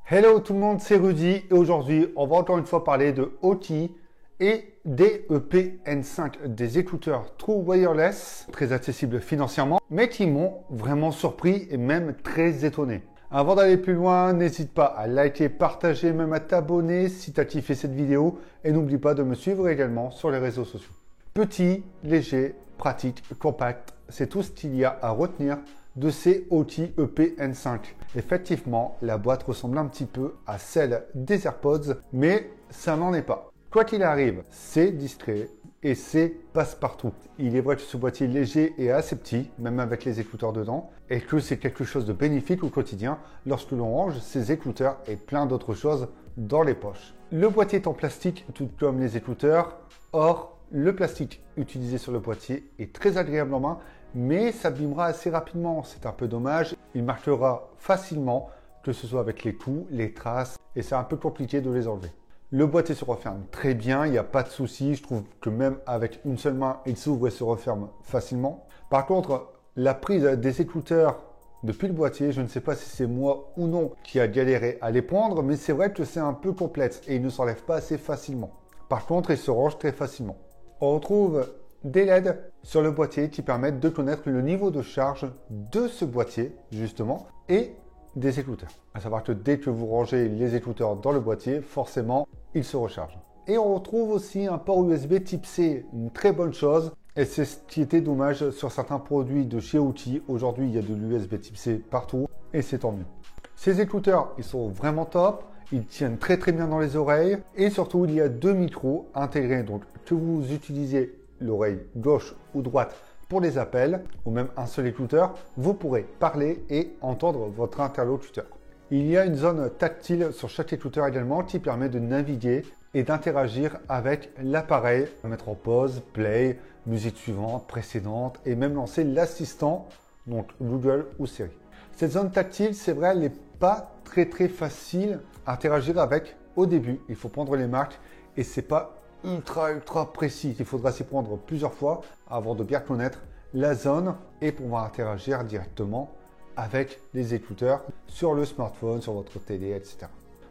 Hello tout le monde, c'est Rudy et aujourd'hui on va encore une fois parler de OTI et des EPN5, des écouteurs True Wireless, très accessibles financièrement, mais qui m'ont vraiment surpris et même très étonné. Avant d'aller plus loin, n'hésite pas à liker, partager, même à t'abonner si tu as kiffé cette vidéo et n'oublie pas de me suivre également sur les réseaux sociaux. Petit, léger, pratique, compact, c'est tout ce qu'il y a à retenir de ces OTI EPN5. Effectivement, la boîte ressemble un petit peu à celle des AirPods, mais ça n'en est pas. Quoi qu'il arrive, c'est discret et c'est passe-partout. Il est vrai que ce boîtier léger et assez petit, même avec les écouteurs dedans, et que c'est quelque chose de bénéfique au quotidien lorsque l'on range ses écouteurs et plein d'autres choses dans les poches. Le boîtier est en plastique, tout comme les écouteurs. Or, le plastique utilisé sur le boîtier est très agréable en main, mais s'abîmera assez rapidement. C'est un peu dommage. Il marquera facilement, que ce soit avec les coups, les traces, et c'est un peu compliqué de les enlever. Le boîtier se referme très bien, il n'y a pas de souci. Je trouve que même avec une seule main, il s'ouvre et se referme facilement. Par contre, la prise des écouteurs depuis le boîtier, je ne sais pas si c'est moi ou non qui a galéré à les prendre, mais c'est vrai que c'est un peu complexe et il ne s'enlève pas assez facilement. Par contre, il se range très facilement. On retrouve des LED sur le boîtier qui permettent de connaître le niveau de charge de ce boîtier, justement, et des écouteurs. À savoir que dès que vous rangez les écouteurs dans le boîtier, forcément, ils se rechargent. Et on retrouve aussi un port USB type C, une très bonne chose. Et c'est ce qui était dommage sur certains produits de chez OTI. Aujourd'hui, il y a de l'USB type C partout et c'est tant mieux. Ces écouteurs, ils sont vraiment top. Ils tiennent très bien dans les oreilles. Et surtout, il y a deux micros intégrés. Donc, que vous utilisez l'oreille gauche ou droite pour les appels, ou même un seul écouteur, vous pourrez parler et entendre votre interlocuteur. Il y a une zone tactile sur chaque écouteur également qui permet de naviguer et d'interagir avec l'appareil, mettre en pause, play, musique suivante, précédente et même lancer l'assistant, donc Google ou Siri. Cette zone tactile, c'est vrai, elle n'est pas très facile à interagir avec au début. Il faut prendre les marques et c'est pas ultra précis. Il faudra s'y prendre plusieurs fois avant de bien connaître la zone et pouvoir interagir directement avec les écouteurs sur le smartphone, sur votre télé, etc.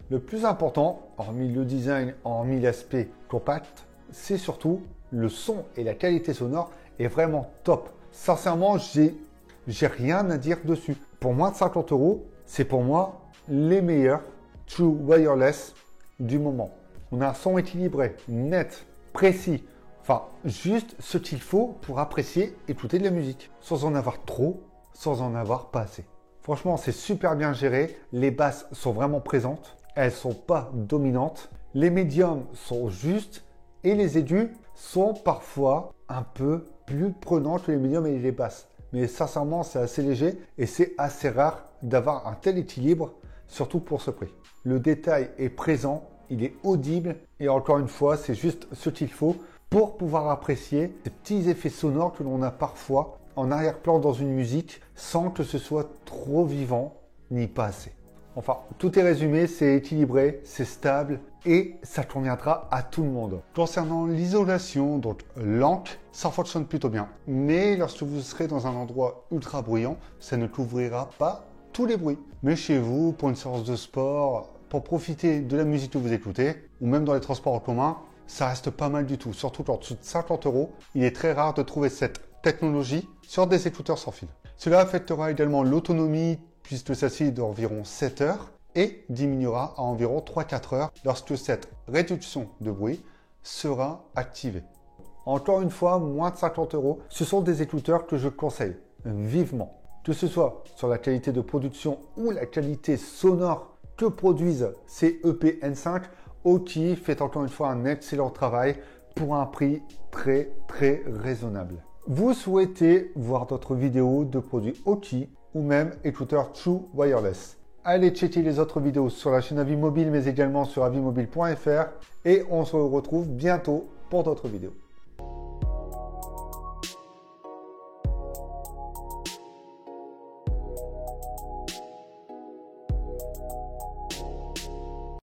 Le plus important, hormis le design, hormis l'aspect compact, c'est surtout le son et la qualité sonore est vraiment top. Sincèrement, j'ai rien à dire dessus. Pour moins de 50 €, c'est pour moi les meilleurs True Wireless du moment. On a un son équilibré, net, précis, enfin juste ce qu'il faut pour apprécier, écouter de la musique, sans en avoir trop, sans en avoir pas assez. Franchement, c'est super bien géré, les basses sont vraiment présentes, elles sont pas dominantes, les médiums sont justes et les aigus sont parfois un peu plus prenants que les médiums et les basses. Mais sincèrement, c'est assez léger et c'est assez rare d'avoir un tel équilibre, surtout pour ce prix. Le détail est présent, il est audible et encore une fois, c'est juste ce qu'il faut pour pouvoir apprécier ces petits effets sonores que l'on a parfois en arrière-plan dans une musique sans que ce soit trop vivant ni pas assez. Enfin, tout est résumé, c'est équilibré, c'est stable et ça conviendra à tout le monde. Concernant l'isolation, donc l'ANC, ça fonctionne plutôt bien. Mais lorsque vous serez dans un endroit ultra bruyant, ça ne couvrira pas tous les bruits. Mais chez vous, pour une séance de sport, pour profiter de la musique que vous écoutez, ou même dans les transports en commun, ça reste pas mal du tout. Surtout qu'en dessous de 50 €, il est très rare de trouver cette technologie sur des écouteurs sans fil. Cela affectera également l'autonomie puisque celle-ci est d'environ 7 heures et diminuera à environ 3-4 heures lorsque cette réduction de bruit sera activée. Encore une fois, moins de 50 €, ce sont des écouteurs que je conseille vivement. Que ce soit sur la qualité de production ou la qualité sonore que produisent ces EPN5, OTI fait encore une fois un excellent travail pour un prix très raisonnable. Vous souhaitez voir d'autres vidéos de produits OTI ou même écouteurs True Wireless. Allez checker les autres vidéos sur la chaîne Avis Mobile mais également sur avimobile.fr et on se retrouve bientôt pour d'autres vidéos.